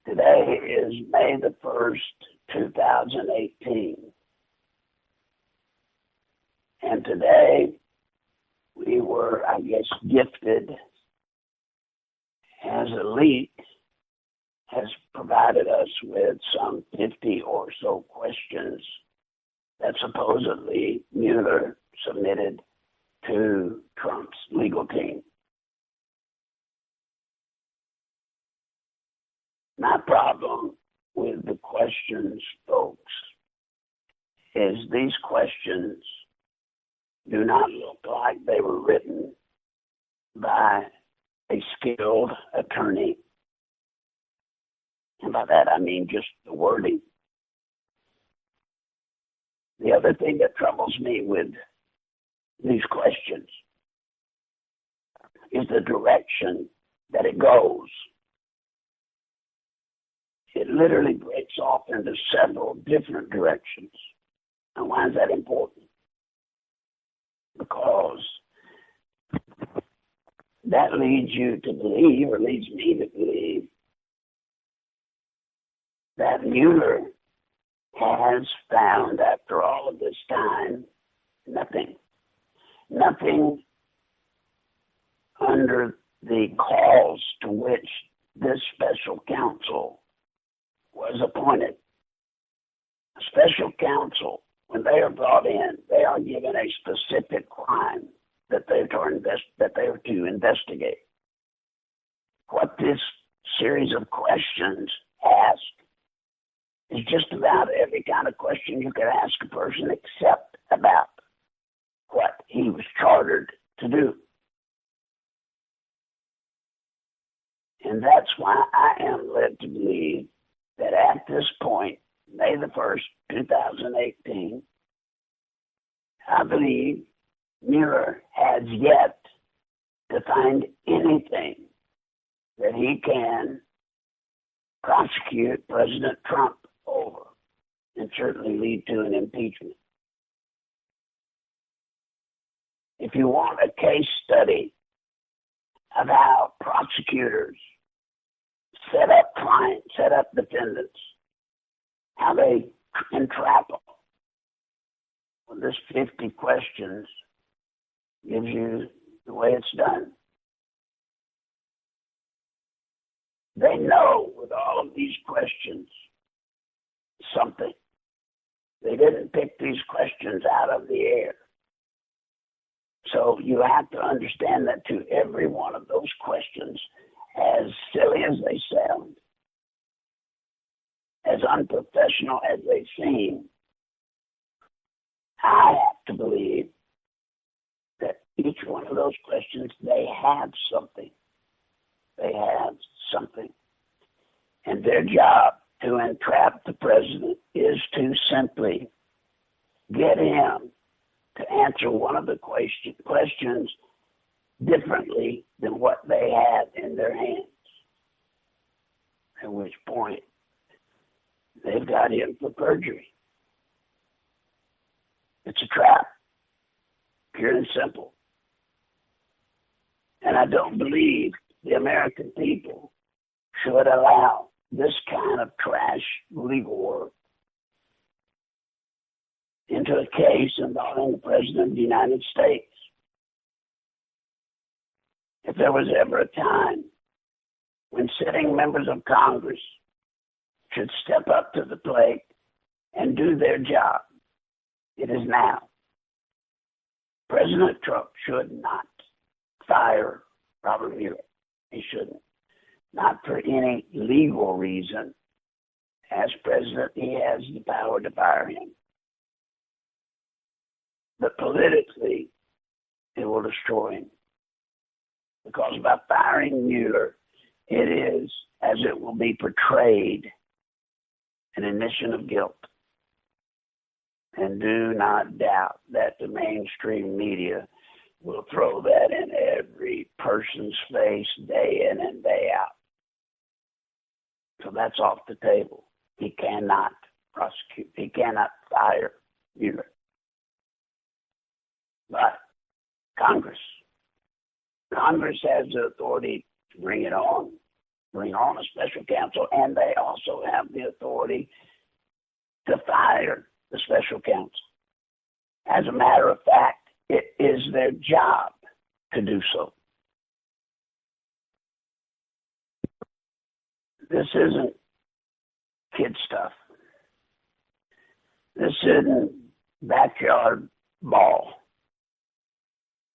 Today is May the 1st, 2018. And today we were, I guess, gifted as a leak has provided us with some 50 or so questions that supposedly Mueller submitted to Trump's legal team. My problem with the questions, folks, is these questions do not look like they were written by a skilled attorney. And by that I mean just the wording. The other thing that troubles me with these questions is the direction that it goes. It literally breaks off into several different directions. And why is that important? Because that leads you to believe, or leads me to believe, that Mueller has found, after all of this time, nothing under the cause to which this special counsel was appointed. A special counsel, when they are brought in, they are given a specific crime that they are to investigate. What this series of questions ask is just about every kind of question you could ask a person except about what he was chartered to do. And that's why I am led to believe that at this point, May the 1st, 2018, I believe Mueller has yet to find anything that he can prosecute President Trump over and certainly lead to an impeachment. If you want a case study of how prosecutors set up clients, set up defendants, how they entrap them, well, this 50 questions gives you the way it's done. They know with all of these questions something. They didn't pick these questions out of the air. So you have to understand that to every one of those questions, as silly as they sound, as unprofessional as they seem, I have to believe that each one of those questions, they have something. They have something. And their job to entrap the president is to simply get him to answer one of the questions differently than what they had in their hands. At which point, they've got him for perjury. It's a trap, pure and simple. And I don't believe the American people should allow this kind of trash legal work into a case involving the President of the United States. If there was ever a time when sitting members of Congress should step up to the plate and do their job, it is now. President Trump should not fire Robert Mueller. He shouldn't. Not for any legal reason. As president, he has the power to fire him. But politically, it will destroy him. Because by firing Mueller, it is, as it will be portrayed, an admission of guilt. And do not doubt that the mainstream media will throw that in every person's face day in and day out. So that's off the table. He cannot prosecute. He cannot fire Mueller. But Congress has the authority to bring it on. bring on a special counsel, and they also have the authority to fire the special counsel. As a matter of fact, it is their job to do so. This isn't kid stuff. This isn't backyard ball.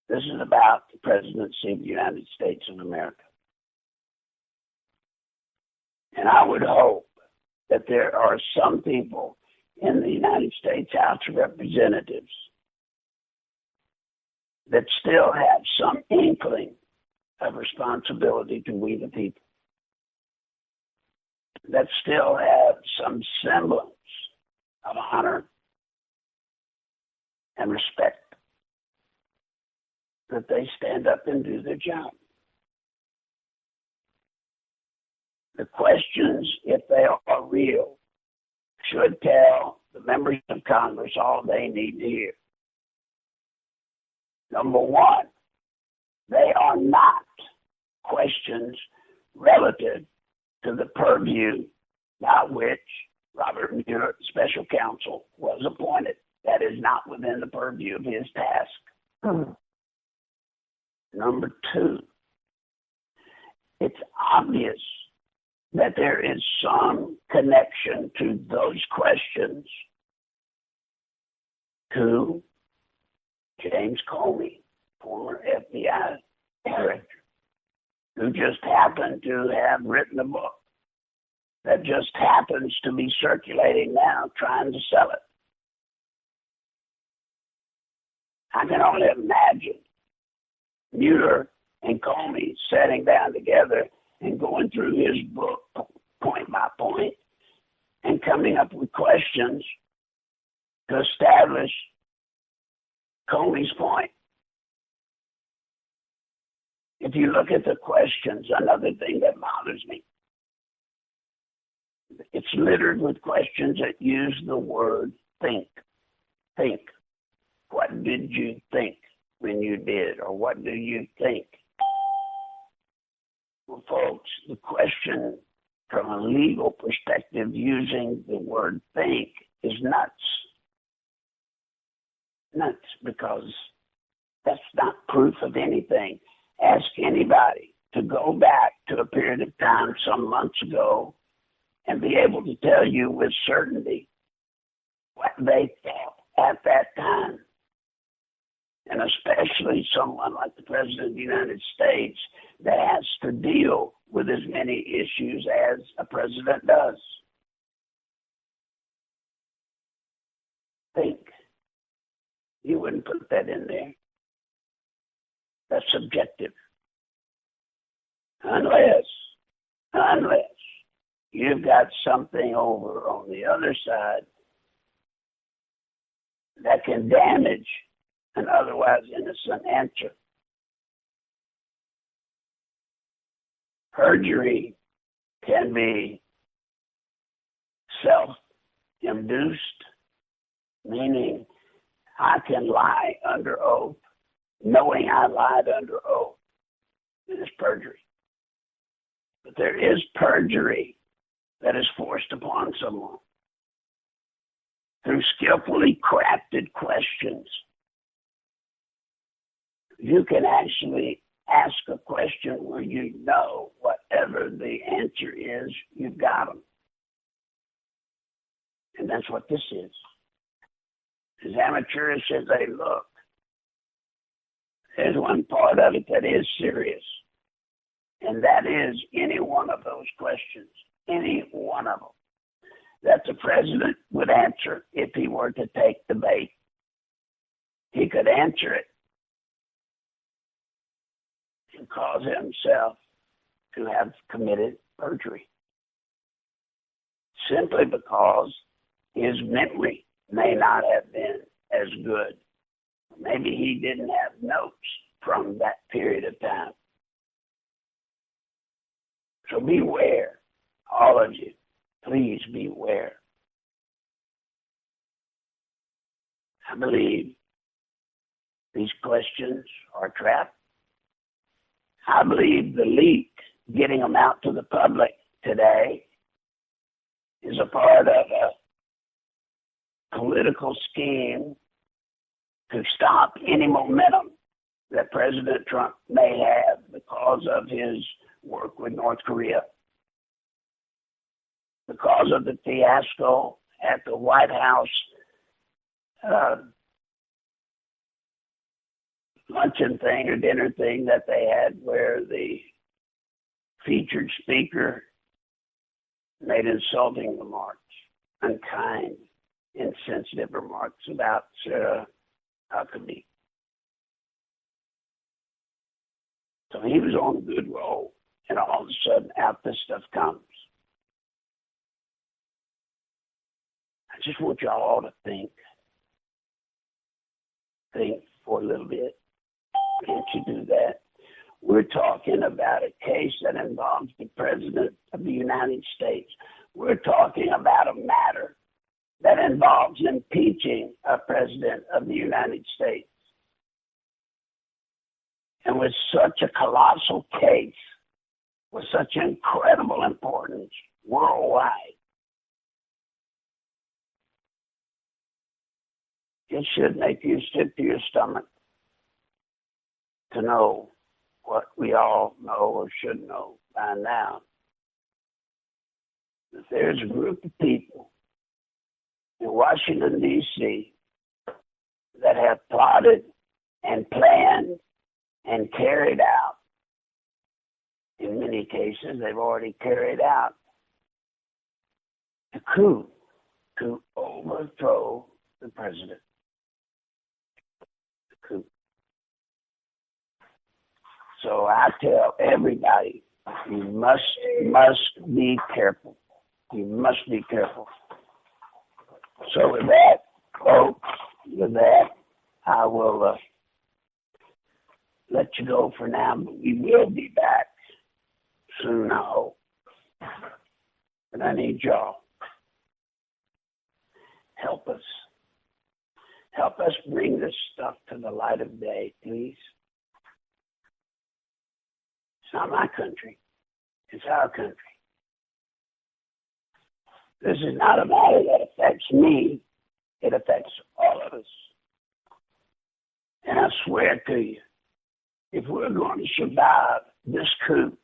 This is about the presidency of the United States of America. And I would hope that there are some people in the United States House of Representatives that still have some inkling of responsibility to we the people, that still have some semblance of honor and respect, that they stand up and do their job. The questions, if they are real, should tell the members of Congress all they need to hear. Number one, they are not questions relative to the purview by which Robert Mueller, special counsel, was appointed. That is not within the purview of his task. Number two, it's obvious that there is some connection to those questions to James Comey, former FBI director, who just happened to have written a book that just happens to be circulating now, trying to sell it. I can only imagine Mueller and Comey sitting down together and going through his book point by point and coming up with questions to establish Comey's point. If you look at the questions, another thing that bothers me, it's littered with questions that use the word think. Think. What did you think when you did? Or what do you think? Well, folks, the question from a legal perspective using the word think is nuts. Nuts, because that's not proof of anything. Ask anybody to go back to a period of time some months ago and be able to tell you with certainty what they thought at that time. And especially someone like the President of the United States that has to deal with as many issues as a president does. Think. You wouldn't put that in there. That's subjective. Unless you've got something over on the other side that can damage an otherwise innocent answer. Perjury can be self-induced, meaning I can lie under oath, knowing I lied under oath. It is perjury. But there is perjury that is forced upon someone through skillfully crafted questions. You can actually ask a question where you know whatever the answer is, you've got them. And that's what this is. As amateurish as they look, there's one part of it that is serious. And that is any one of those questions, any one of them, that the president would answer if he were to take the bait. He could answer it and cause himself to have committed perjury, simply because his memory may not have been as good. Maybe he didn't have notes from that period of time. So beware, all of you. Please beware. I believe these questions are trapped. I believe the leak getting them out to the public today is a part of a political scheme to stop any momentum that President Trump may have because of his work with North Korea, because of the fiasco at the White House luncheon thing or dinner thing that they had, where the featured speaker made insulting remarks, unkind, insensitive remarks about Sarah Huckabee. So he was on a good roll, and all of a sudden out this stuff comes. I just want y'all all to think for a little bit. Can't you do that? We're talking about a case that involves the President of the United States. We're talking about a matter that involves impeaching a President of the United States. And with such a colossal case, with such incredible importance worldwide, it should make you sick to your stomach to know what we all know or should know by now. That there's a group of people in Washington, D.C. that have plotted and planned and carried out, in many cases they've already carried out, a coup to overthrow the president. A coup. So I tell everybody, you must be careful. You must be careful. So with that, folks, I will let you go for now, but we will be back soon, I hope. But I need y'all. Help us. Help us bring this stuff to the light of day, please. It's not my country. It's our country. This is not a matter that affects me. It affects all of us. And I swear to you, if we're going to survive this coup,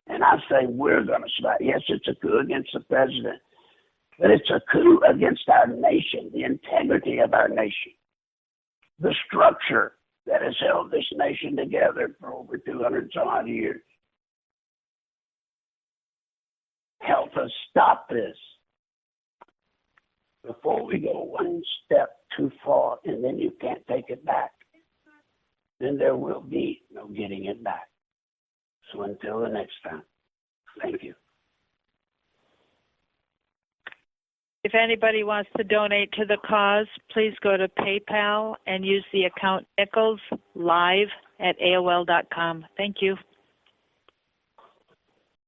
and I say we're going to survive, yes, it's a coup against the president, but it's a coup against our nation, the integrity of our nation, the structure that has held this nation together for over 200 some odd years. Help us stop this before we go one step too far, and then you can't take it back. Then there will be no getting it back. So until the next time, thank you. If anybody wants to donate to the cause, please go to PayPal and use the account Nichols live@AOL.com. Thank you.